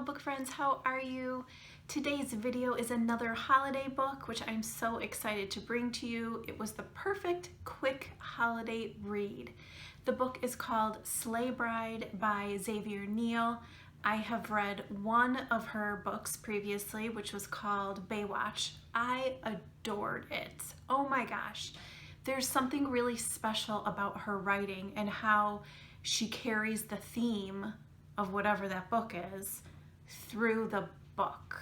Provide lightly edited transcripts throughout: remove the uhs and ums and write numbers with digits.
book friends, how are you? Today's video is another holiday book, which I'm so excited to bring to you. It was the perfect quick holiday read. The book is called SLEIGH BRIDE by Xavier Neal. I have read one of her books previously, which was called Baywatch. I adored it. Oh my gosh. There's something really special about her writing and how she carries the theme of whatever that book is through the book.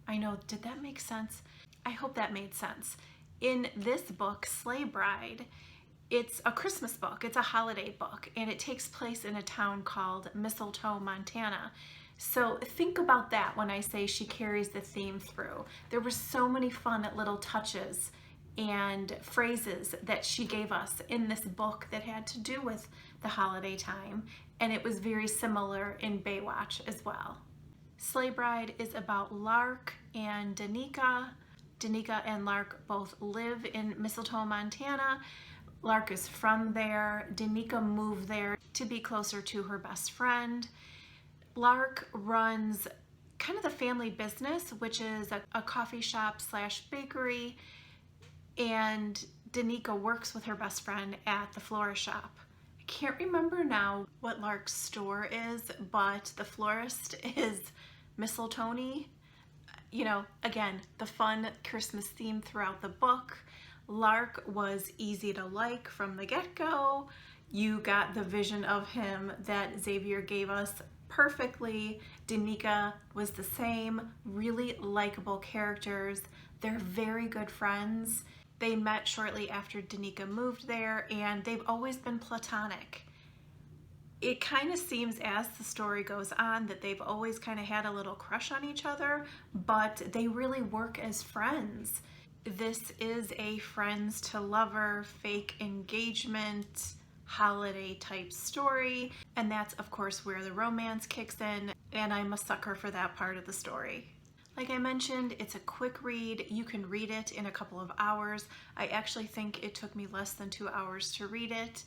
I know, did that make sense? I hope that made sense. In this book, SLEIGH BRIDE, it's a Christmas book, it's a holiday book, and it takes place in a town called Mistletoe, Montana. So think about that when I say she carries the theme through. There were so many fun little touches and phrases that she gave us in this book that had to do with the holiday time, and it was very similar in Baywatch as well. SLEIGH BRIDE is about Lark and Da'Nika. Da'Nika and Lark both live in Mistletoe, Montana. Lark is from there. Da'Nika moved there to be closer to her best friend. Lark runs kind of the family business, which is a coffee shop slash bakery, and Da'Nika works with her best friend at the florist shop. I can't remember now what Lark's store is, but the florist is Mistletoe. You know, again, the fun Christmas theme throughout the book. Lark was easy to like from the get-go. You got the vision of him that Xavier gave us perfectly. Da'Nika was the same, really likable characters. They're very good friends. They met shortly after Da'Nika moved there, and they've always been platonic. It kind of seems as the story goes on that they've always kind of had a little crush on each other, but they really work as friends. This is a friends to lover, fake engagement, holiday type story, and that's of course where the romance kicks in, and I'm a sucker for that part of the story. Like I mentioned, it's a quick read. You can read it in a couple of hours. I actually think it took me less than 2 hours to read it.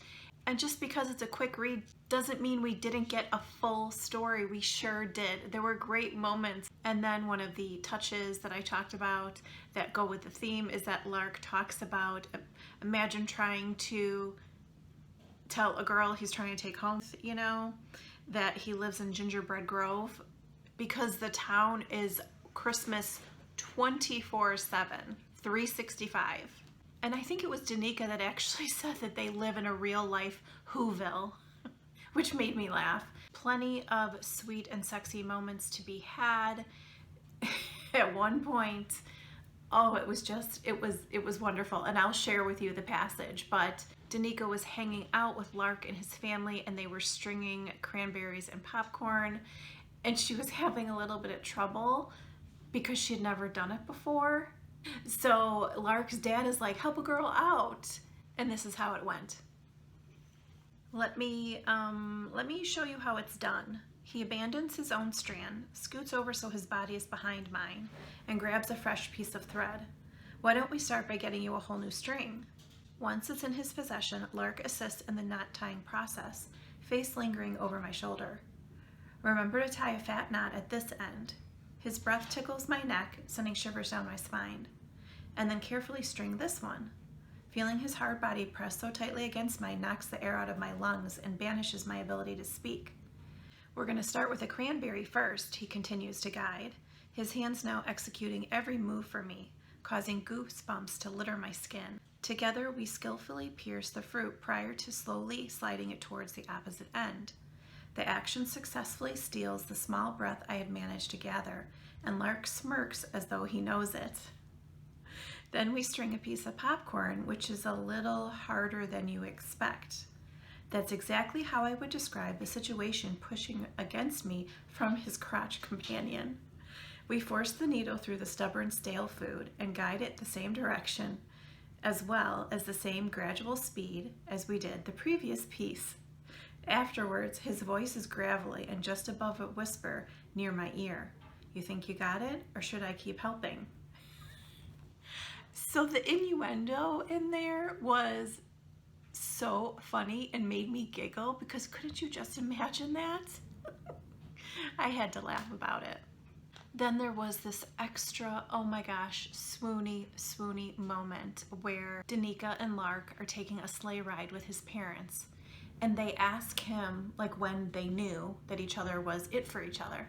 And just because it's a quick read doesn't mean we didn't get a full story. We sure did. There were great moments. And then one of the touches that I talked about that go with the theme is that Lark talks about, imagine trying to tell a girl he's trying to take home, you know, that he lives in Gingerbread Grove, because the town is Christmas 24/7, 365. And I think it was Da'Nika that actually said that they live in a real life Whoville, which made me laugh. Plenty of sweet and sexy moments to be had. At one point, oh, it was wonderful, and I'll share with you the passage, but Da'Nika was hanging out with Lark and his family, and they were stringing cranberries and popcorn, and she was having a little bit of trouble because she had never done it before. So Lark's dad is like, help a girl out. And this is how it went. Let me show you how it's done. He abandons his own strand, scoots over so his body is behind mine, and grabs a fresh piece of thread. Why don't we start by getting you a whole new string? Once it's in his possession, Lark assists in the knot tying process, face lingering over my shoulder. Remember to tie a fat knot at this end. His breath tickles my neck, sending shivers down my spine. And then carefully string this one. Feeling his hard body press so tightly against mine knocks the air out of my lungs and banishes my ability to speak. We're going to start with a cranberry first, he continues to guide, his hands now executing every move for me, causing goosebumps to litter my skin. Together, we skillfully pierce the fruit prior to slowly sliding it towards the opposite end. The action successfully steals the small breath I had managed to gather, and Lark smirks as though he knows it. Then we string a piece of popcorn, which is a little harder than you expect. That's exactly how I would describe the situation pushing against me from his crotch companion. We force the needle through the stubborn stale food and guide it the same direction, as well as the same gradual speed as we did the previous piece. Afterwards, his voice is gravelly and just above a whisper near my ear. You think you got it, or should I keep helping? So the innuendo in there was so funny and made me giggle, because couldn't you just imagine that? I had to laugh about it. Then there was this extra, oh my gosh, swoony moment where Da'Nika and Lark are taking a sleigh ride with his parents. And they ask him, like, when they knew that each other was it for each other.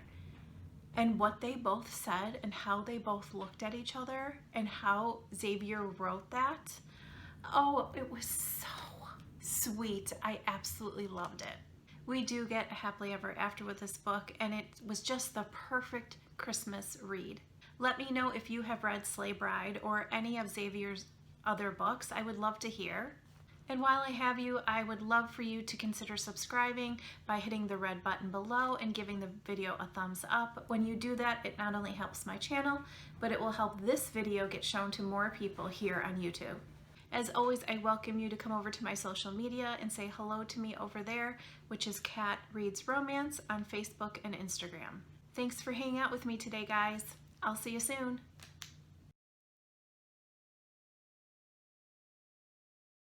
And what they both said and how they both looked at each other and how Xavier wrote that, oh, it was so sweet. I absolutely loved it. We do get a happily ever after with this book, and it was just the perfect Christmas read. Let me know if you have read SLEIGH BRIDE or any of Xavier's other books. I would love to hear. And while I have you, I would love for you to consider subscribing by hitting the red button below and giving the video a thumbs up. When you do that, it not only helps my channel, but it will help this video get shown to more people here on YouTube. As always, I welcome you to come over to my social media and say hello to me over there, which is Kat Reads Romance on Facebook and Instagram. Thanks for hanging out with me today, guys. I'll see you soon.